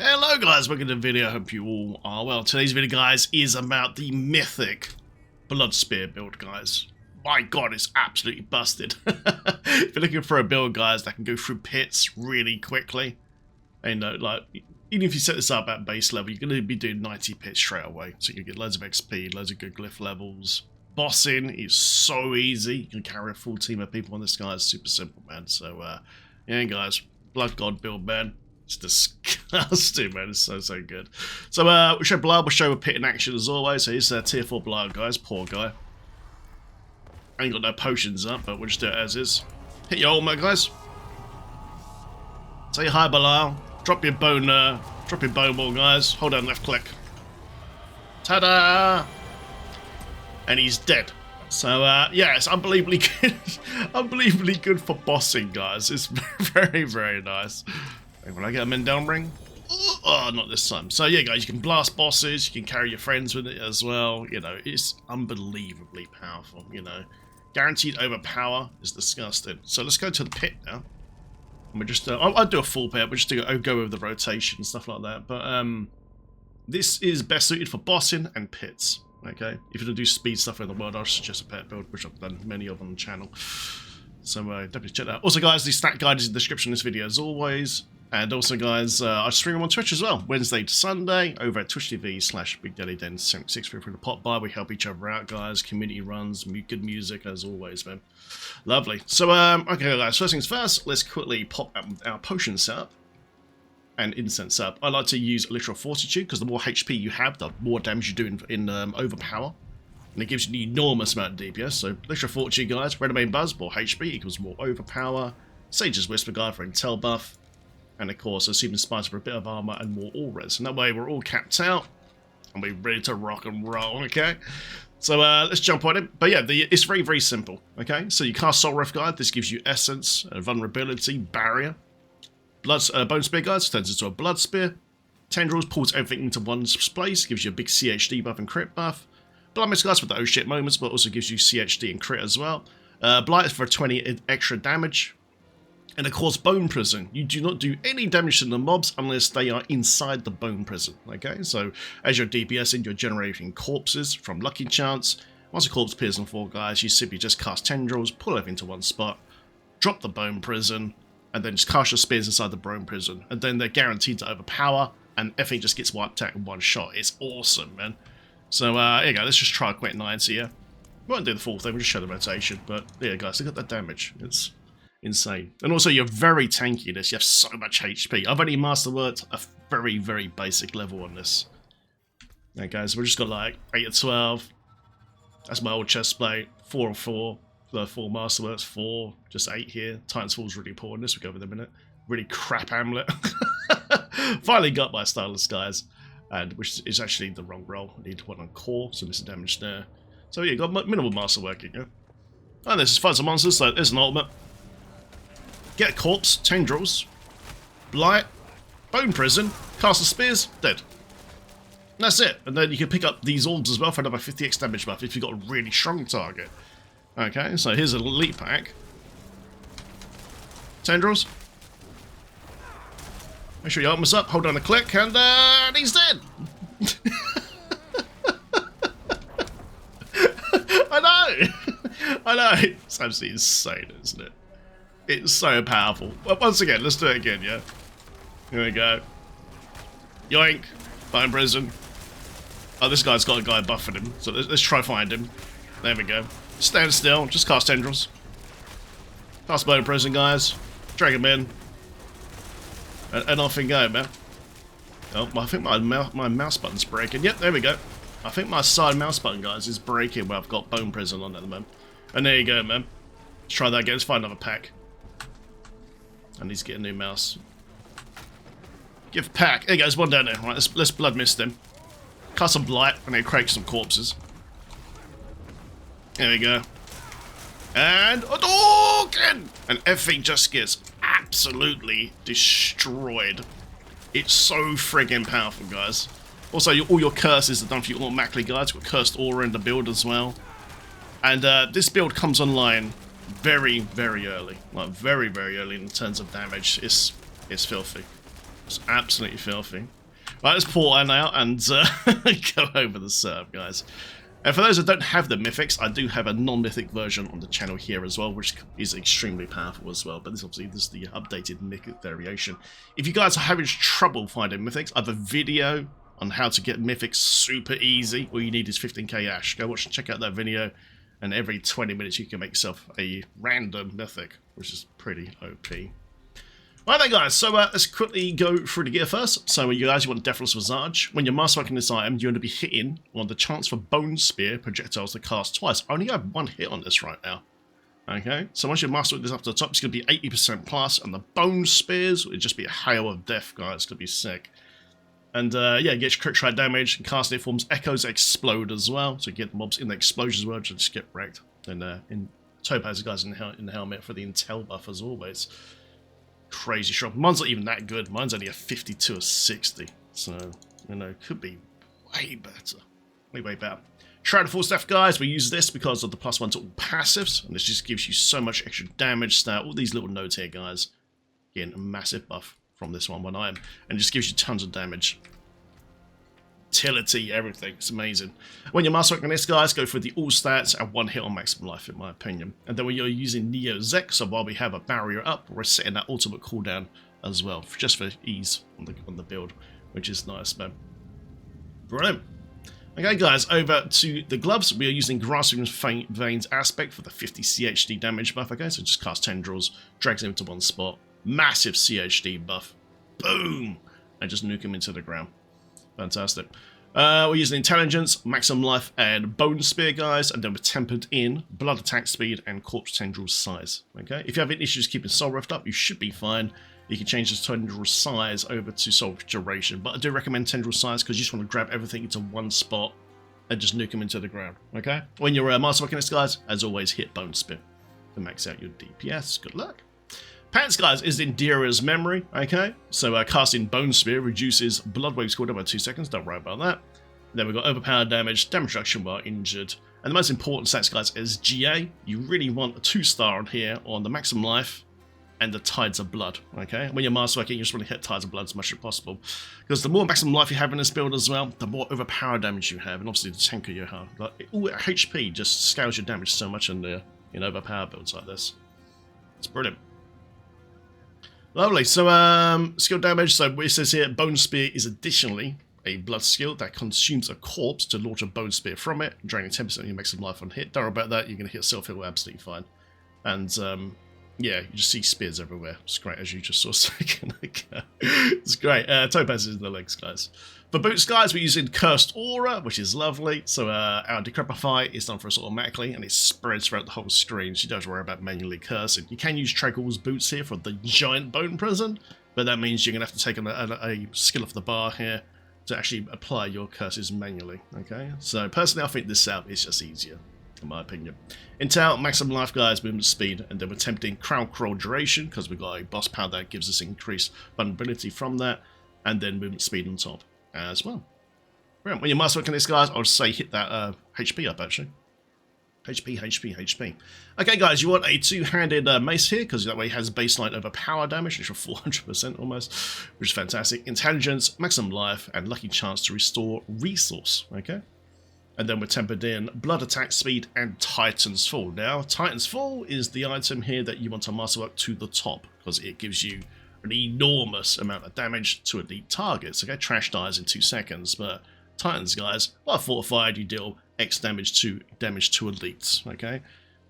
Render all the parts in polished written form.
Hello guys, welcome to the video, hope you all are well. Today's video guys is about the Mythic Blood Spear build guys. My god, it's absolutely busted. If you're looking for a build guys that can go through pits really quickly, and like, even if you set this up at base level, you're going to be doing 90 pits straight away. So you can get loads of XP, loads of good glyph levels. Bossing is so easy, you can carry a full team of people on this guy, it's super simple man. So yeah guys, Blood God build man. It's disgusting, man. It's so good. So, we'll show Blood. We'll show a pit in action as always. So, here's tier 4 Blood, guys. Poor guy. Ain't got no potions up, but we'll just do it as is. Hit your ultimate, guys. Say hi, Bilal. Drop your bone ball, guys. Hold down left click. Ta-da! And he's dead. So, yeah, it's unbelievably good. Unbelievably good for bossing, guys. It's very, very nice. When I get them in down ring, oh, not this time. So yeah, guys, you can blast bosses, you can carry your friends with it as well. You know, it's unbelievably powerful. You know, guaranteed overpower is disgusting. So let's go to the pit now. And we're just, I'll do a full pit. We're just go over the rotation and stuff like that. But this is best suited for bossing and pits. Okay, if you're gonna do speed stuff in the world, I'll suggest a pet build, which I've done many of on the channel. So definitely check that out. Also, guys, the stat guide is in the description of this video as always. And also, guys, I stream them on Twitch as well, Wednesday to Sunday, over at twitch.tv/BigDaddyDen76 for the pot bar. We help each other out, guys. Community runs, good music, as always, man. Lovely. So, okay, guys, first things first, let's quickly pop our potion setup and incense setup. I like to use Literal Fortitude, because the more HP you have, the more damage you do in overpower. And it gives you an enormous amount of DPS. So, Literal Fortitude, guys, Red Main Buzz, more HP equals more overpower. Sage's Whisper Guard for Intel buff. And of course, Assuming Spice for a bit of armor and more res. And that way, we're all capped out, and we're ready to rock and roll. Okay, so let's jump on it. But yeah, it's very, very simple. Okay, so you cast Soul Ref Guard. This gives you essence, vulnerability, barrier. Bone Spear Guards turns into a Blood Spear. Tendrils pulls everything into one place, gives you a big CHD buff and crit buff. Blood Mist Guards for the oh shit moments, but also gives you CHD and crit as well. Blight is for 20 extra damage. And of course, Bone Prison. You do not do any damage to the mobs unless they are inside the Bone Prison. Okay, so as you're DPSing, you're generating corpses from Lucky Chance. Once a corpse appears on 4 guys, you simply just cast Tendrils, pull everything into one spot, drop the Bone Prison, and then just cast your spears inside the Bone Prison. And then they're guaranteed to overpower, and everything just gets wiped out in one shot. It's awesome, man. So, here you go. Let's just try quick 90 here. We won't do the full thing, we'll just show the rotation. But, yeah, guys, look at that damage. It's insane. And also, you're very tanky in this. You have so much HP. I've only masterworked a very, very basic level on this. Okay, guys, we've just got like 8 or 12. That's my old chest plate. 4 or 4. 4 masterworks. 4. Just 8 here. Titan's Fall's really poor in this. We'll go over in a minute. Really crap amulet. Finally got my stylus, guys. And which is actually the wrong roll. I need one on core, so there's damage there. So yeah, got minimal masterworking. Yeah? And there's fight some monsters, so there's an ultimate. Get a corpse, Tendrils, Blight, Bone Prison, cast the spears, dead. And that's it. And then you can pick up these orbs as well for another 50x damage buff if you've got a really strong target. Okay, so here's an elite pack. Tendrils. Make sure you open this up, hold down the click, and he's dead! I know! I know! It's absolutely insane, isn't it? It's so powerful. Well, once again, let's do it again, yeah? Here we go. Yoink. Bone Prison. Oh, this guy's got a guy buffing him. So let's try find him. There we go. Stand still. Just cast Tendrils. Cast Bone Prison, guys. Drag him in. And off and go, man. Oh, I think my mouse button's breaking. Yep, there we go. I think my side mouse button, guys, is breaking where I've got Bone Prison on at the moment. And there you go, man. Let's try that again. Let's find another pack. I need to get a new mouse. Give pack. There goes one down there. Right, let's blood mist him. Cast some blight and then crank some corpses. There we go. And a token! And everything just gets absolutely destroyed. It's so friggin' powerful, guys. Also, all your curses are done for you automatically, guys. You've got cursed aura in the build as well. And this build comes online very, very early. Like, very, very early in terms of damage. It's filthy. It's absolutely filthy. Right, let's pour in out and go over the serve, guys. And for those that don't have the Mythics, I do have a non-Mythic version on the channel here as well, which is extremely powerful as well. But this is the updated Mythic variation. If you guys are having trouble finding Mythics, I have a video on how to get Mythics super easy. All you need is 15k Ash. Go watch and check out that video. And every 20 minutes you can make yourself a random Mythic, which is pretty OP. Right then, guys, so let's quickly go through the gear first. So you guys, you want Deathless Visage. When you're masterworking this item, you're going to be hitting on the chance for Bone Spear projectiles to cast twice. I only have one hit on this right now. Okay, so once you master this up to the top, it's going to be 80% plus, and the Bone Spears will just be a hail of death, guys. It's going to be sick. And yeah, get your crit strike damage, and casting it forms echoes explode as well. So you get mobs in the explosion as well, just get wrecked. And in Topaz, guys in the helmet for the intel buff as always. Crazy strong. Mine's not even that good. Mine's only a 52 or 60. So, you know, could be way better. Way better. Shroud of Full Staff, guys, we use this because of the +1 to all passives. And this just gives you so much extra damage stat. All these little nodes here, guys. Getting a massive buff from this one item. And it just gives you tons of damage. Utility, everything. It's amazing. When you're masterworking this, guys, go for the all stats and one hit on maximum life, in my opinion. And then when you're using Neo Zek, so while we have a barrier up, we're setting that ultimate cooldown as well, just for ease on the build, which is nice, man. Brilliant. Okay, guys, over to the gloves. We are using Grasping Veins Aspect for the 50 CHD damage buff. Okay, so just cast tendrils, drags him to one spot, massive CHD buff, boom, and just nuke him into the ground. Fantastic. We're using Intelligence, Maximum Life, and Bone Spear, guys, and then we're tempered in Blood Attack Speed and Corpse Tendril Size. Okay, if you have any issues keeping Soul Rift up, you should be fine. You can change this Tendril Size over to Soul Rift Duration, but I do recommend Tendril Size because you just want to grab everything into one spot and just nuke them into the ground. Okay, when you're masterworking this, guys, as always, hit Bone Spear to max out your DPS. Good luck. Pants, guys, is Indira's memory, okay? So casting Bone Spear reduces blood waves cooldown by 2 seconds, don't worry about that. Then we've got overpowered damage, damage reduction while injured. And the most important stats, guys, is GA. You really want a 2-star on here on the maximum life and the Tides of Blood, okay? When you're masterworking, you just want to hit Tides of Blood as much as possible. Because the more maximum life you have in this build as well, the more overpowered damage you have, and obviously the tanker you have. Like, HP just scales your damage so much in overpowered builds like this. It's brilliant. Lovely. So, skill damage. So, it says here, Bone Spear is additionally a blood skill that consumes a corpse to launch a Bone Spear from it, draining 10% of your maximum life on hit. Don't worry about that. You're going to hit self-heal absolutely fine. And, yeah, you just see spears everywhere. It's great, as you just saw a second ago. It's great. Topaz is in the legs, guys. For boots, guys, we're using Cursed Aura, which is lovely. So our Decrepify is done for us automatically, and it spreads throughout the whole screen, so you don't have to worry about manually cursing. You can use Tregle's boots here for the giant bone prison, but that means you're going to have to take a skill off the bar here to actually apply your curses manually, okay? So personally, I think this setup is just easier, in my opinion. Intel, maximum life, guys, movement speed, and then we're tempting Crown Crawl duration, because we've got a boss power that gives us increased vulnerability from that, and then movement speed on top as well. Right, when you're masterworking this, guys, I would say hit that HP up, actually. HP. Okay, guys, you want a two-handed mace here, because that way it has baseline over power damage, which is 400% almost, which is fantastic. Intelligence, maximum life, and lucky chance to restore resource, okay? And then we're tempered in Blood Attack Speed and Titan's Fall. Now, Titan's Fall is the item here that you want to masterwork to the top, because it gives you an enormous amount of damage to elite targets. Okay, Trash dies in 2 seconds, but Titans, guys, while fortified, you deal X damage to elites. Okay,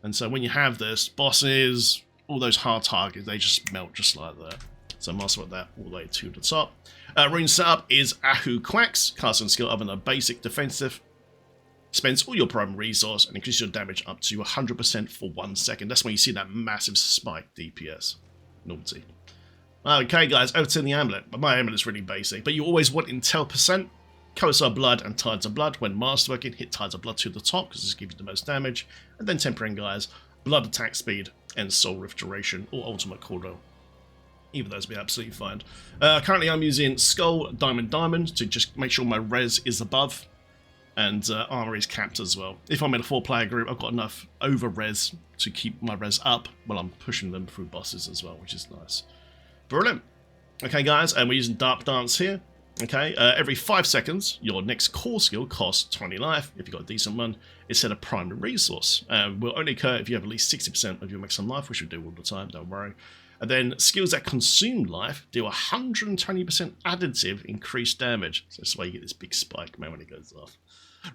and so when you have this, bosses, all those hard targets, they just melt just like that. So masterwork that all the way to the top. Rune setup is Ahu Quacks, casting skill other than basic defensive. Spends all your primary resource and increases your damage up to 100% for 1 second. That's when you see that massive spike DPS. Naughty. Okay, guys, over to the amulet. My amulet is really basic, but you always want Intel percent, Colors of Blood, and Tides of Blood. When masterworking, hit Tides of Blood to the top because this gives you the most damage. And then tempering, guys, Blood Attack Speed and Soul Rift Duration or Ultimate Cooldown. Either of those will be absolutely fine. Currently, I'm using Skull, Diamond to just make sure my res is above. And armor is capped as well. If I'm in a 4-player group, I've got enough over res to keep my res up while I'm pushing them through bosses as well, which is nice. Brilliant. Okay, guys, and we're using Dark Dance here. Okay, every 5 seconds, your next core skill costs 20 life. If you've got a decent one, instead of primary resource. Will only occur if you have at least 60% of your maximum life, which we do all the time, don't worry. And then skills that consume life do 120% additive increased damage. So that's why you get this big spike, man, when it goes off.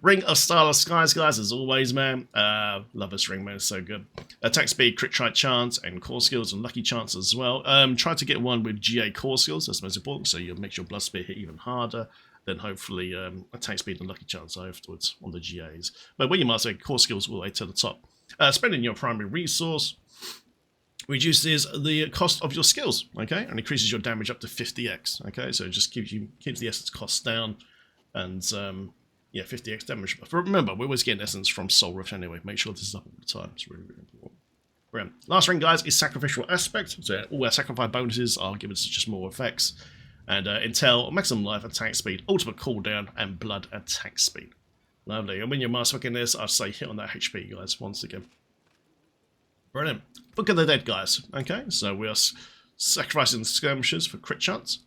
Ring of Starless Skies, guys, as always, man. Love this ring, man. It's so good. Attack speed, crit try chance, and core skills, and lucky chance as well. Try to get one with GA core skills. That's most important. So you'll make your blood spear hit even harder. Then hopefully attack speed and lucky chance afterwards on the GAs. But when you master core skills all the way to the top. Spending your primary resource reduces the cost of your skills, okay, and increases your damage up to 50x, okay. So it just keeps the essence costs down, and yeah, 50x damage. But remember, we're always getting essence from Soul Rift anyway. Make sure this is up all the time. It's really, really important. Brilliant. Last ring, guys, is Sacrificial Aspect. So all our sacrifice bonuses are given to just more effects. And Intel, maximum life, attack speed, ultimate cooldown, and blood attack speed. Lovely. And when you're masterworking this, I'd say hit on that HP, guys, once again. Brilliant. Book of the Dead, guys. Okay, so we are sacrificing skirmishers for crit chance.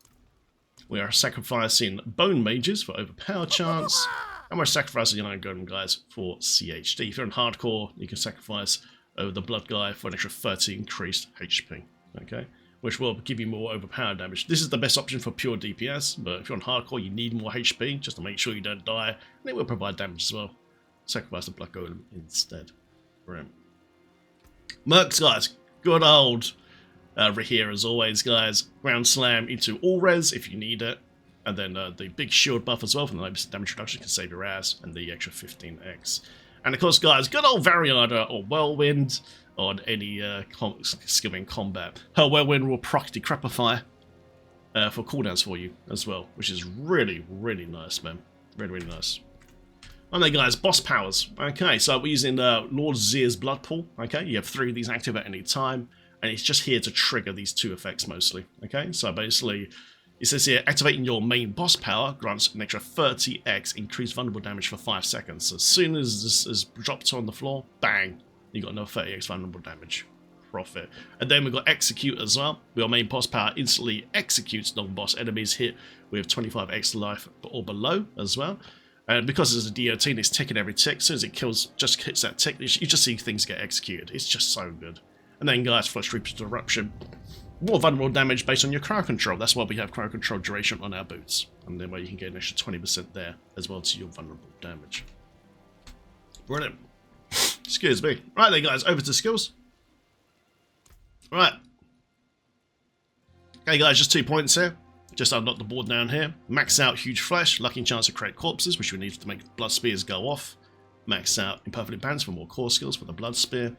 We are sacrificing bone mages for overpower chance. And we're sacrificing Iron Golem guys for CHD. If you're in hardcore, you can sacrifice over the blood guy for an extra 30 increased HP. Okay, which will give you more overpower damage. This is the best option for pure DPS, but if you're on hardcore, you need more HP just to make sure you don't die. And it will provide damage as well. Sacrifice the blood golem instead. Brilliant. Mercs, guys, good old here as always, guys. Ground slam into all res if you need it. And then the big shield buff as well from the 9% damage reduction can save your ass, and the extra 15x. And of course, guys, good old Variada or Whirlwind on any skill in combat. Her Whirlwind will proc Decrepify for cooldowns for you as well, which is really, really nice, man. Really, really nice. And then, guys, boss powers. Okay, so we're using Lord Zir's Blood Pool. Okay, you have 3 of these active at any time, and it's just here to trigger these 2 effects mostly. Okay, so basically, it says here, activating your main boss power grants an extra 30x increased vulnerable damage for 5 seconds. So as soon as this is dropped on the floor, bang, you got another 30x vulnerable damage. Profit. And then we've got Execute as well. Your main boss power instantly executes non-boss enemies hit with 25x life or below as well. And because it's a DOT and it's ticking every tick, as soon as it kills, just hits that tick, you just see things get executed. It's just so good. And then, guys, Flush Reaper's Eruption. More vulnerable damage based on your crowd control. That's why we have crowd control duration on our boots. And then where you can get an extra 20% there as well to your vulnerable damage. Brilliant. Excuse me. Right then, guys, over to skills. Right. Okay, guys, just 2 points here. Just unlock the board down here. Max out Huge Flesh, lucky chance to create corpses, which we need to make blood spears go off. Max out Imperfectly Balanced for more core skills for the blood spear.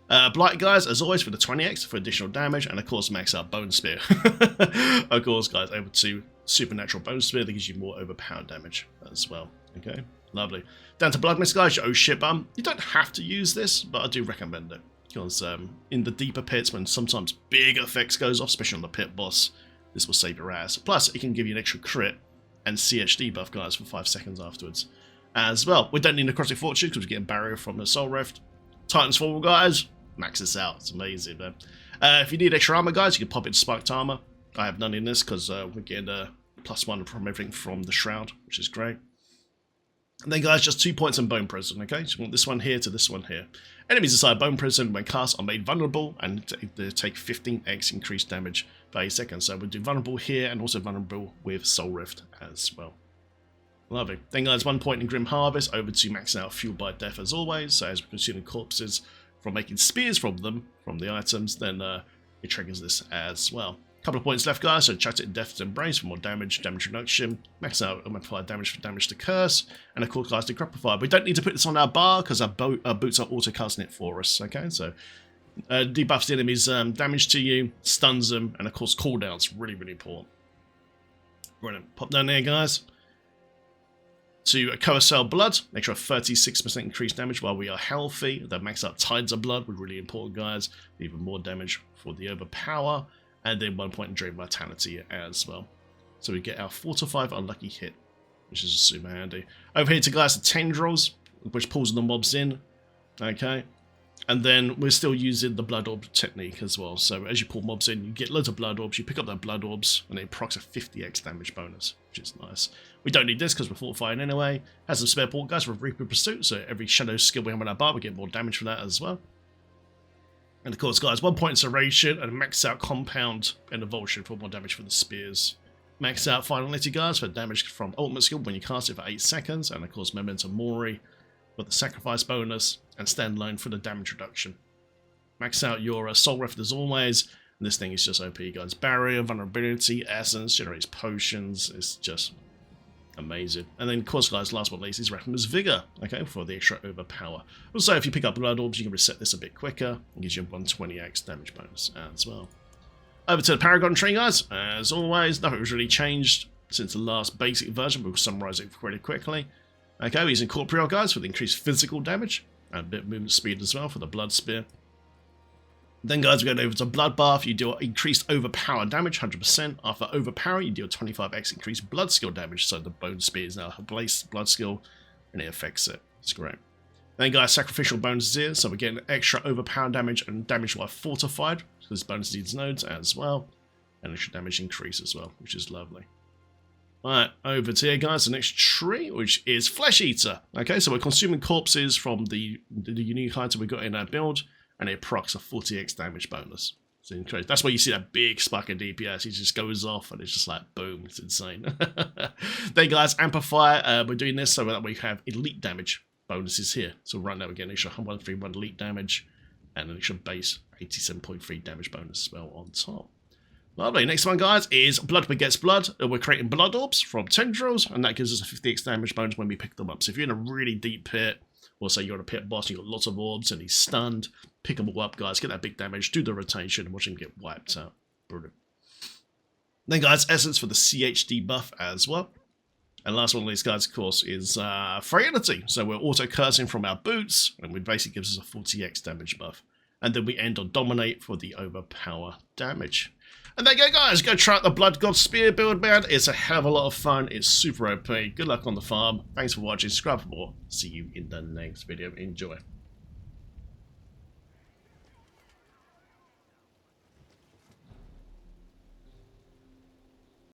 Blight, guys, as always, for the 20x for additional damage, and of course, max out Bone Spear. Of course, guys, over to Supernatural Bone Spear that gives you more overpowered damage as well. Okay, lovely. Down to Blood Mist, guys. Oh shit, you don't have to use this, but I do recommend it because in the deeper pits, when sometimes big effects goes off, especially on the pit boss, this will save your ass. Plus, it can give you an extra crit and CHD buff, guys, for 5 seconds afterwards. As well, we don't need Necrotic Fortune because we're getting barrier from the Soul Rift. Titan's Fall, guys. Max this out. It's amazing, man. If you need extra armor, guys, you can pop it to Spiked Armor. I have none in this because we're getting a +1 from everything from the Shroud, which is great. And then, guys, just 2 points in Bone Prison, okay? So you want this one here to this one here. Enemies inside Bone Prison, when cast, are made vulnerable and they take 15x increased damage per 8 seconds. So we'll do vulnerable here and also vulnerable with Soul Rift as well. Lovely. Then, guys, 1 point in Grim Harvest, over to max out Fueled by Death as always. So as we're consuming corpses from making spears from them, from the items, then it triggers this as well. Couple of points left, guys, so chuck it in Death's Embrace for more damage, damage reduction, max out modified damage for damage to curse, and of course, guys, Decrepify. We don't need to put this on our bar because our boots are auto-casting it for us, okay? So, debuffs the enemy's damage to you, stuns them, and of course, cooldowns, really, really important. Brilliant. Pop down there, guys. To Coercel Blood, extra 36% increased damage while we are healthy. The max out Tides of Blood, was really important, guys. Even more damage for the Overpower. And then 1 point in Drain Vitality as well. So we get our 4 to 5 unlucky hit, which is super handy. Over here to, guys, the Tendrils, which pulls the mobs in. Okay. And then we're still using the blood orb technique as well. So as you pull mobs in, you get loads of blood orbs. You pick up their blood orbs, and it procs a 50x damage bonus, which is nice. We don't need this because we're fortifying anyway. Has some spare port guys with Reaper Pursuit, so every shadow skill we have on our bar, we get more damage for that as well. And of course, guys, 1 point incineration and max out compound and avulsion for more damage for the spears. Max out finality guys for damage from ultimate skill when you cast it for 8 seconds, and of course Memento Mori for the sacrifice bonus, and standalone for the damage reduction. Max out your soul ref as always, and this thing is just OP guys. Barrier, vulnerability, essence, generates potions, it's just amazing. And then of course guys, last but not least is Reckon's Vigor, okay, for the extra overpower. Also if you pick up blood orbs you can reset this a bit quicker, and gives you a 120x damage bonus as well. Over to the Paragon tree guys, as always, nothing was really changed since the last basic version, but we'll summarise it pretty quickly. Okay, we're using Corporeal guys for the increased physical damage, and a bit of movement speed as well for the Blood Spear. Then guys, we're going over to Bloodbath, you do increased overpower damage, 100%. After overpower, you do a 25x increased blood skill damage, so the Bone Spear is now a blood skill, and it affects it. It's great. Then guys, sacrificial bonuses here, so we're getting extra overpower damage and damage while fortified, so this bonus needs nodes as well, and extra damage increase as well, which is lovely. Alright, over to here guys, the next tree, which is Flesh Eater. Okay, so we're consuming corpses from the unique item we got in our build, and it procs a 40x damage bonus. It's incredible. That's why you see that big spike of DPS, he just goes off and it's just like boom, it's insane. Then guys, Amplify, we're doing this so that we have elite damage bonuses here. So right now we get an extra 131 elite damage, and an extra base 87.3 damage bonus as well on top. Lovely. Next one, guys, is Blood Begets Blood. We're creating blood orbs from tendrils, and that gives us a 50x damage bonus when we pick them up. So if you're in a really deep pit, or say you're in a pit boss, you've got lots of orbs, and he's stunned, pick them all up, guys, get that big damage, do the rotation, and watch him get wiped out. Brilliant. Then, guys, Essence for the CHD buff as well. And last one of these guys, of course, is Frailty. So we're auto-cursing from our boots, and it basically gives us a 40x damage buff. And then we end on Dominate for the overpower damage. And there you go, guys. Go try out the Blood God Spear build, man. It's a hell of a lot of fun. It's super OP. Good luck on the farm. Thanks for watching. Subscribe for more. See you in the next video. Enjoy.